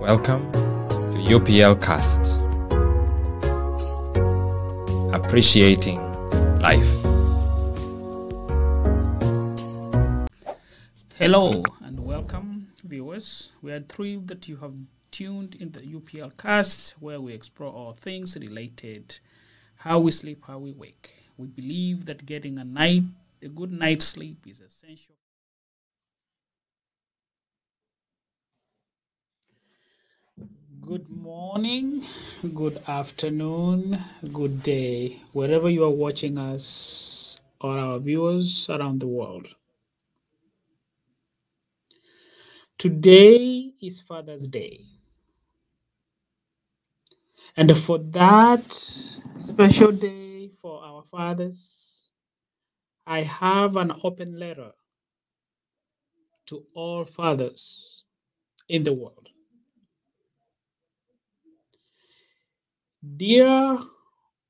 Welcome to UPL Cast. Appreciating life. Hello and welcome, viewers. We are thrilled that you have tuned in the UPL Cast, where we explore all things related how we sleep, how we wake. We believe that getting a good night's sleep is essential. Good morning, good afternoon, good day, wherever you are watching us or our viewers around the world. Today is Father's Day. And for that special day for our fathers, I have an open letter to all fathers in the world. Dear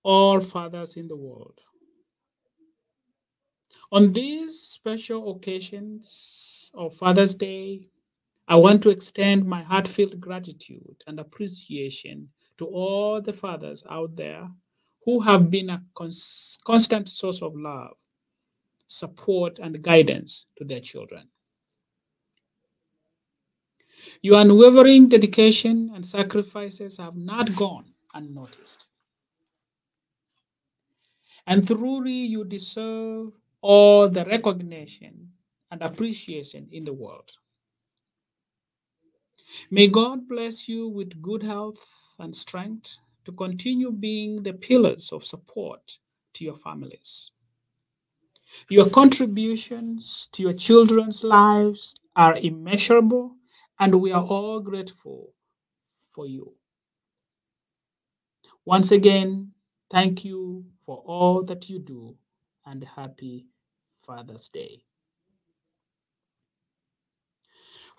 all fathers in the world, on these special occasions of Father's Day, I want to extend my heartfelt gratitude and appreciation to all the fathers out there who have been a constant source of love, support, and guidance to their children. Your unwavering dedication and sacrifices have not gone unnoticed. And truly, you deserve all the recognition and appreciation in the world. May God bless you with good health and strength to continue being the pillars of support to your families. Your contributions to your children's lives are immeasurable, and we are all grateful for you. Once again, thank you for all that you do, and happy Father's Day.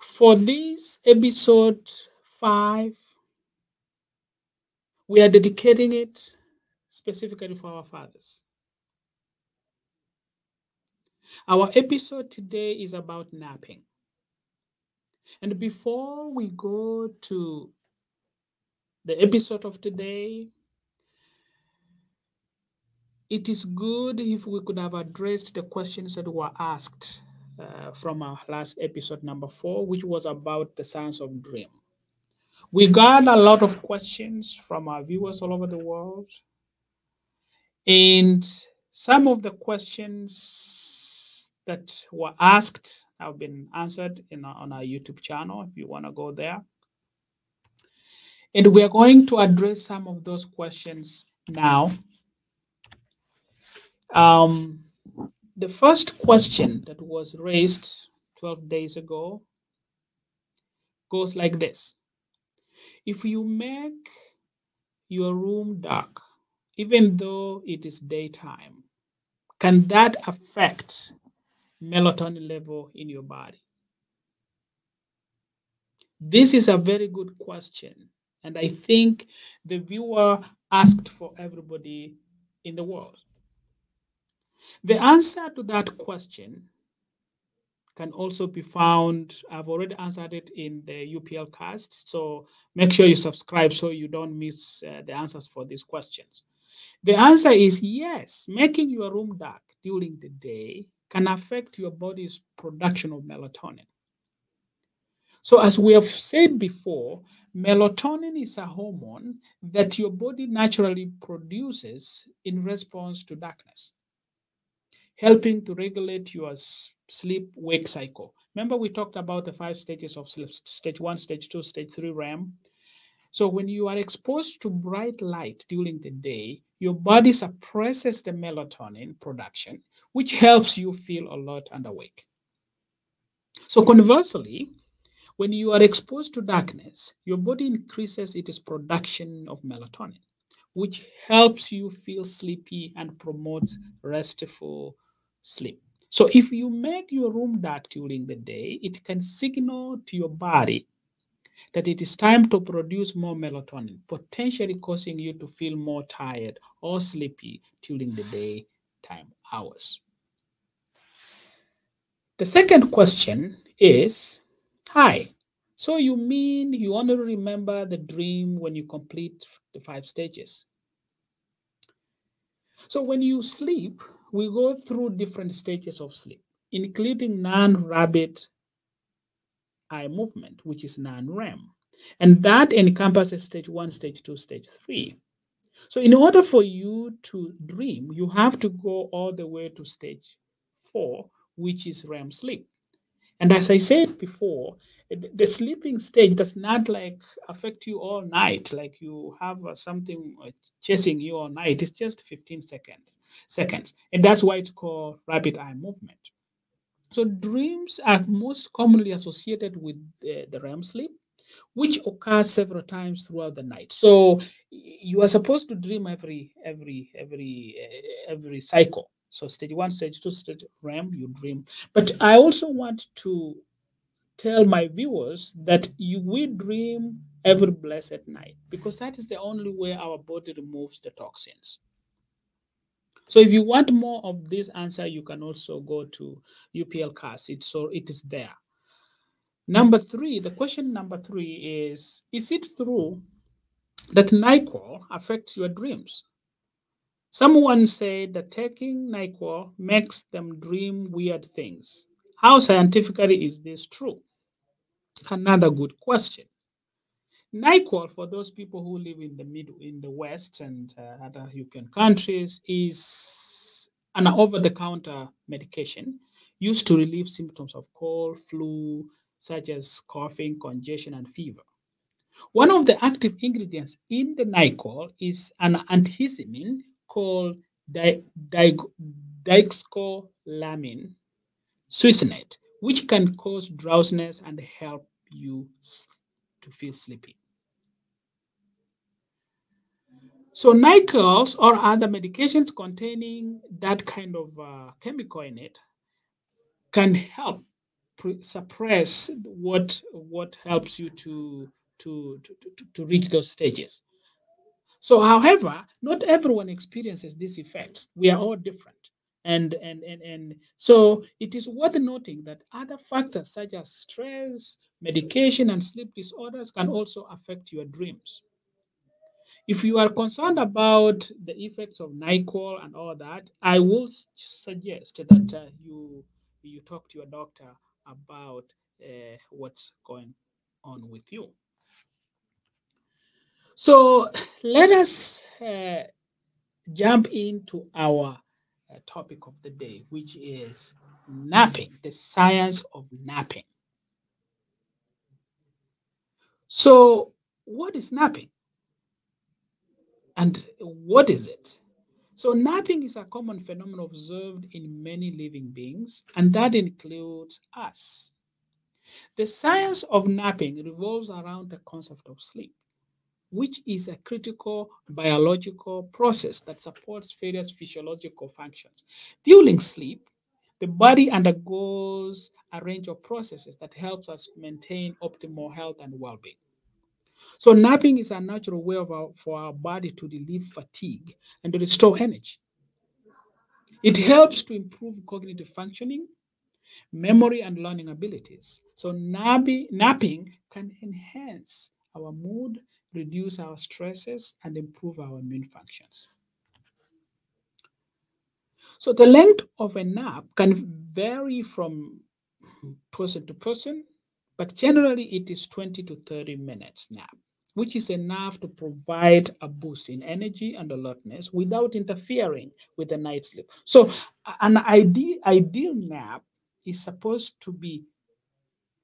For this episode 5, we are dedicating it specifically for our fathers. Our episode today is about napping. And before we go to the episode of today, it is good if we could have addressed the questions that were asked from our last episode, number 4, which was about the science of dream. We got a lot of questions from our viewers all over the world. And some of the questions that were asked have been answered on our YouTube channel, if you want to go there. And we are going to address some of those questions now. The first question that was raised 12 days ago goes like this. If you make your room dark, even though it is daytime, can that affect melatonin level in your body? This is a very good question, and I think the viewer asked for everybody in the world. The answer to that question can also be found. I've already answered it in the UPL cast, so make sure you subscribe so you don't miss the answers for these questions. The answer is yes, making your room dark during the day can affect your body's production of melatonin. So as we have said before, melatonin is a hormone that your body naturally produces in response to darkness, helping to regulate your sleep-wake cycle. Remember, we talked about the 5 stages of sleep, stage 1, stage 2, stage 3 REM. So when you are exposed to bright light during the day, your body suppresses the melatonin production, which helps you feel alert and awake. So conversely, when you are exposed to darkness, your body increases its production of melatonin, which helps you feel sleepy and promotes restful sleep. So if you make your room dark during the day, it can signal to your body that it is time to produce more melatonin, potentially causing you to feel more tired or sleepy during the daytime hours. The second question is, hi, So you mean you only remember the dream when you complete the 5 stages? So when you sleep, we go through different stages of sleep, including non-rapid eye movement, which is non-REM. And that encompasses stage 1, stage 2, stage 3. So in order for you to dream, you have to go all the way to stage 4, which is REM sleep. And as I said before, the sleeping stage does not like affect you all night, like you have something chasing you all night. It's just 15 seconds. And that's why it's called rapid eye movement. So dreams are most commonly associated with the REM sleep, which occurs several times throughout the night. So you are supposed to dream every cycle. So stage 1, stage 2, stage REM, you dream. But I also want to tell my viewers that you will dream every blessed night because that is the only way our body removes the toxins. So if you want more of this answer, you can also go to UPL cast. It is there. Number three, the question number three is it true that NyQuil affects your dreams? Someone said that taking NyQuil makes them dream weird things. How scientifically is this true? Another good question. NyQuil, for those people who live in the West and other European countries, is an over-the-counter medication used to relieve symptoms of cold, flu, such as coughing, congestion, and fever. One of the active ingredients in the NyQuil is an antihistamine called di- digoxolamine succinate, which can cause drowsiness and help you to feel sleepy. So NyQuils or other medications containing that kind of chemical in it can help suppress what helps you to reach those stages. So, however, not everyone experiences these effects. We are all different. And so it is worth noting that other factors such as stress, medication, and sleep disorders can also affect your dreams. If you are concerned about the effects of NyQuil and all that, I will suggest that you talk to your doctor about what's going on with you. So let us jump into our topic of the day, which is napping, the science of napping. So, what is napping and what is it? So, napping is a common phenomenon observed in many living beings, and that includes us. The science of napping revolves around the concept of sleep, which is a critical biological process that supports various physiological functions. During sleep, the body undergoes a range of processes that helps us maintain optimal health and well-being. So napping is a natural way for our body to relieve fatigue and to restore energy. It helps to improve cognitive functioning, memory, and learning abilities. So napping can enhance our mood, reduce our stresses, and improve our immune functions. So the length of a nap can vary from person to person, but generally it is 20 to 30 minutes nap, which is enough to provide a boost in energy and alertness without interfering with the night sleep. So an ideal nap is supposed to be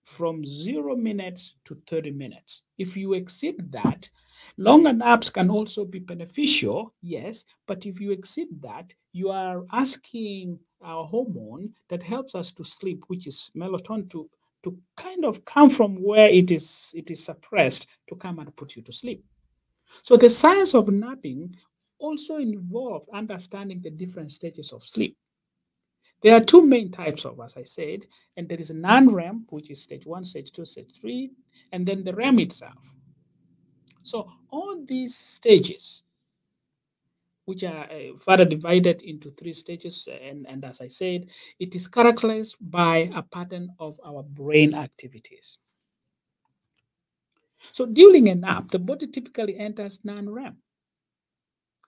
from 0 minutes to 30 minutes. If you exceed that, longer naps can also be beneficial, yes, but if you exceed that, you are asking our hormone that helps us to sleep, which is melatonin, to kind of come from where it is suppressed to come and put you to sleep. So the science of napping also involved understanding the different stages of sleep. There are two main types of, as I said, and there is a non-REM, which is stage 1, stage 2, stage 3, and then the REM itself. So all these stages, which are further divided into 3 stages, and as I said, it is characterized by a pattern of our brain activities. So during a nap, the body typically enters non-REM,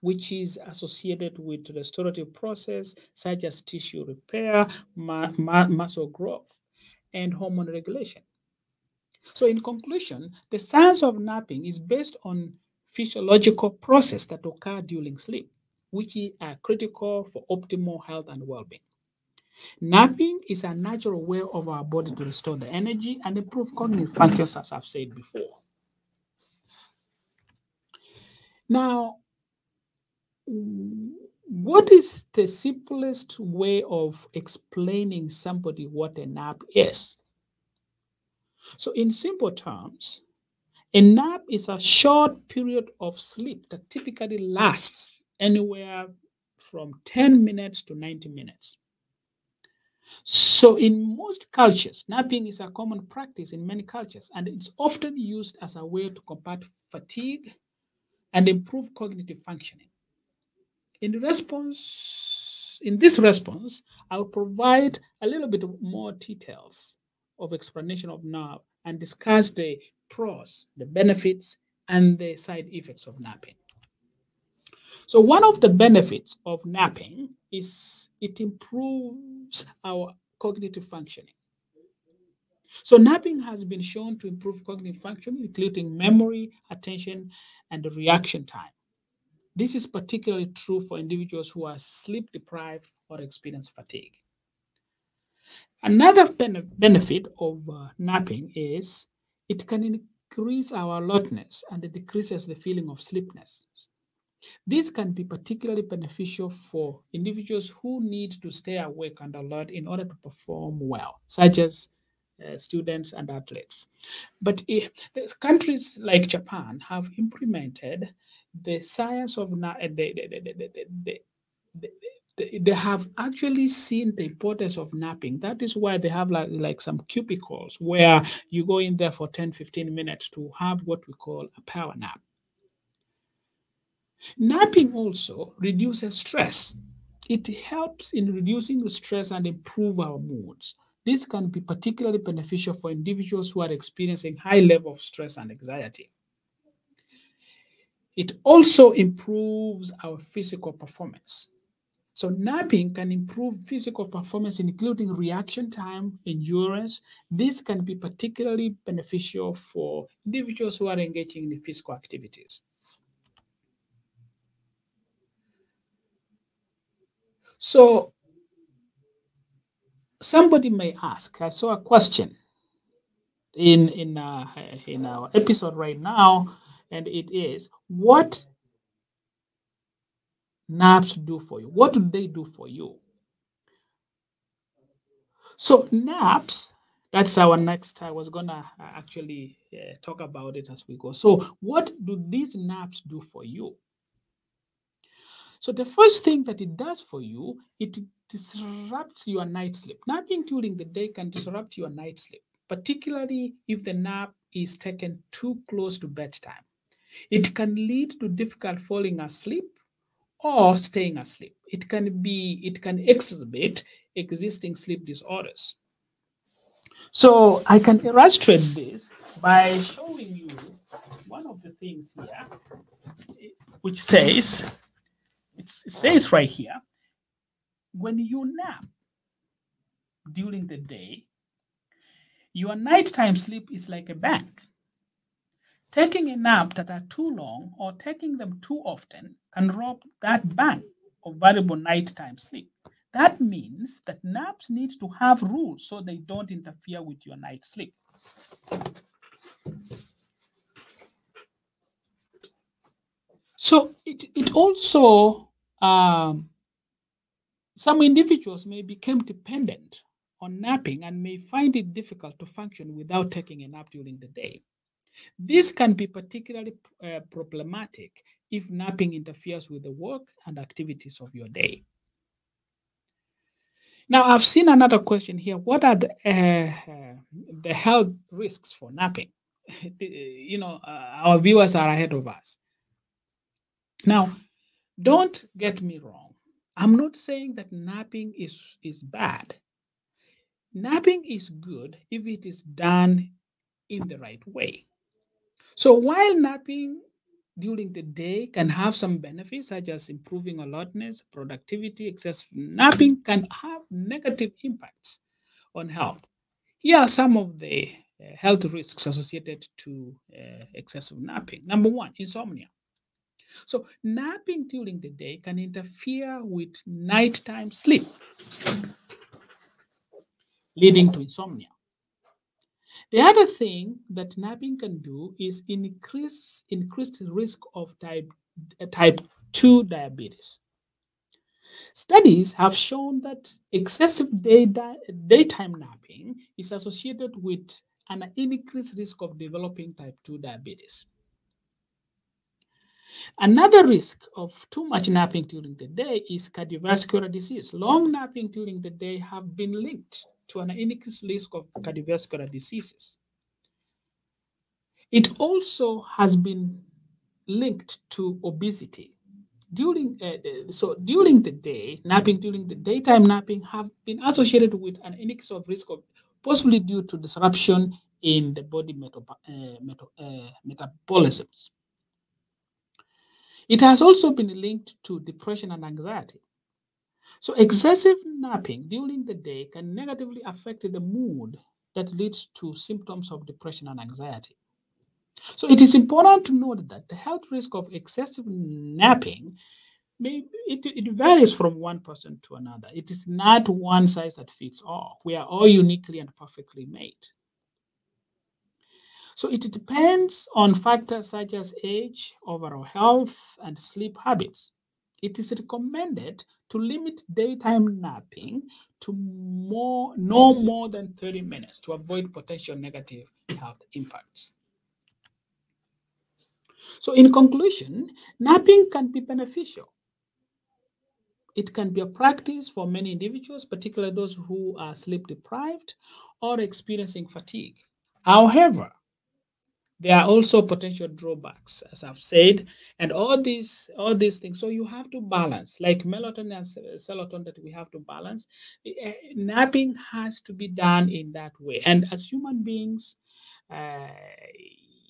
which is associated with restorative process such as tissue repair, muscle growth, and hormone regulation. So in conclusion, the science of napping is based on physiological processes that occur during sleep, which are critical for optimal health and well-being. Napping is a natural way of our body to restore the energy and improve cognitive functions, as I've said before. Now, what is the simplest way of explaining somebody what a nap is? So, in simple terms, a nap is a short period of sleep that typically lasts anywhere from 10 minutes to 90 minutes. So, in most cultures, napping is a common practice in many cultures, and it's often used as a way to combat fatigue and improve cognitive functioning. In this response, I'll provide a little bit more details of explanation of nap and discuss the pros, the benefits, and the side effects of napping. So, one of the benefits of napping is it improves our cognitive functioning. So, napping has been shown to improve cognitive function, including memory, attention, and the reaction time. This is particularly true for individuals who are sleep deprived or experience fatigue. Another benefit of napping is it can increase our alertness and it decreases the feeling of sleepiness. This can be particularly beneficial for individuals who need to stay awake and alert in order to perform well, such as students and athletes. But if there's countries like Japan have implemented the science of they have actually seen the importance of napping. That is why they have like some cubicles where you go in there for 10-15 minutes to have what we call a power nap. Napping also reduces stress. It helps in reducing the stress and improve our moods. This can be particularly beneficial for individuals who are experiencing high level of stress and anxiety. It also improves our physical performance. So napping can improve physical performance, including reaction time, endurance. This can be particularly beneficial for individuals who are engaging in physical activities. So somebody may ask, I saw a question in our episode right now, and it is, what naps do for you? What do they do for you? So naps, that's our next. I was gonna actually talk about it as we go. So what do these naps do for you? So the first thing that it does for you, it disrupts your night sleep. Napping during the day can disrupt your night sleep, particularly if the nap is taken too close to bedtime. It can lead to difficult falling asleep or staying asleep. It can exacerbate existing sleep disorders. So I can illustrate this by showing you one of the things here, which says, it says right here, when you nap during the day, your nighttime sleep is like a bank. Taking a nap that are too long or taking them too often can rob that bank of valuable nighttime sleep. That means that naps need to have rules so they don't interfere with your night sleep. So it also, some individuals may become dependent on napping and may find it difficult to function without taking a nap during the day. This can be particularly problematic if napping interferes with the work and activities of your day. Now, I've seen another question here. What are the health risks for napping? Our viewers are ahead of us. Now, don't get me wrong. I'm not saying that napping is bad. Napping is good if it is done in the right way. So while napping during the day can have some benefits such as improving alertness, productivity, excessive napping can have negative impacts on health. Here are some of the health risks associated to excessive napping. Number one, insomnia. So napping during the day can interfere with nighttime sleep, leading to insomnia. The other thing that napping can do is increased risk of type 2 diabetes. Studies have shown that excessive daytime napping is associated with an increased risk of developing type 2 diabetes. Another risk of too much napping during the day is cardiovascular disease. Long napping during the day have been linked to an increased risk of cardiovascular diseases. It also has been linked to obesity. During the day, napping during the daytime napping have been associated with an increase of risk of possibly due to disruption in the body metabolisms. It has also been linked to depression and anxiety. So excessive napping during the day can negatively affect the mood that leads to symptoms of depression and anxiety. So it is important to note that the health risk of excessive napping it varies from one person to another. It is not one size that fits all. We are all uniquely and perfectly made. So it depends on factors such as age, overall health, and sleep habits. It is recommended to limit daytime napping to no more than 30 minutes to avoid potential negative health impacts. So, in conclusion, napping can be beneficial. It can be a practice for many individuals, particularly those who are sleep deprived or experiencing fatigue. However, there are also potential drawbacks, as I've said, and all these things. So you have to balance, like melatonin and serotonin that we have to balance. Napping has to be done in that way. And as human beings, uh,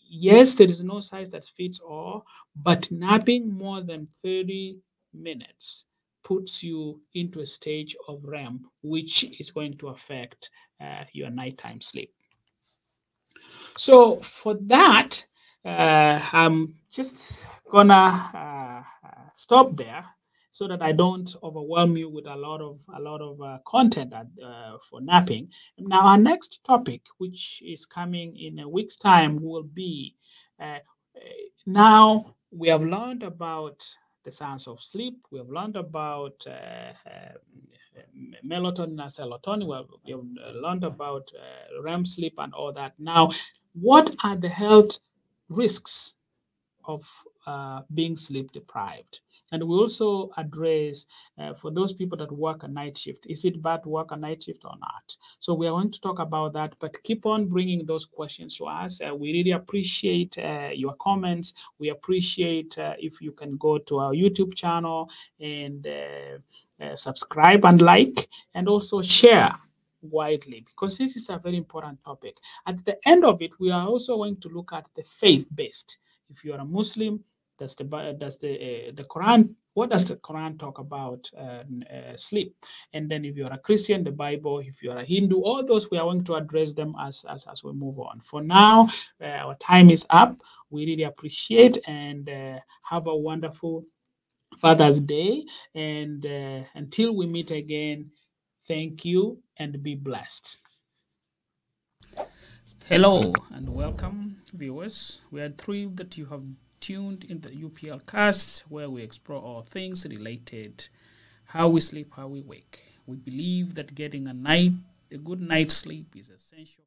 yes, there is no size that fits all, but napping more than 30 minutes puts you into a stage of REM, which is going to affect your nighttime sleep. So for that, I'm just gonna stop there so that I don't overwhelm you with a lot of content for napping. Now, our next topic, which is coming in a week's time, will be uh, now we have learned about the science of sleep. We have learned about melatonin and serotonin. We have learned about REM sleep and all that. Now, what are the health risks of being sleep deprived? And we also address for those people that work a night shift, is it bad to work a night shift or not? So we are going to talk about that, but keep on bringing those questions to us. We really appreciate your comments. We appreciate if you can go to our YouTube channel and subscribe and like, and also share widely, because this is a very important topic. At the end of it, we are also going to look at the faith-based. If you are a Muslim, the Quran. What does the Quran talk about sleep? And then if you are a Christian, the Bible. If you are a Hindu, all those we are going to address them as we move on. For now, our time is up. We really appreciate and have a wonderful Father's Day. And until we meet again, thank you and be blessed. Hello and welcome, viewers. We are thrilled that you have tuned in the UPL cast, where we explore all things related how we sleep, how we wake. We believe that getting a good night's sleep is essential.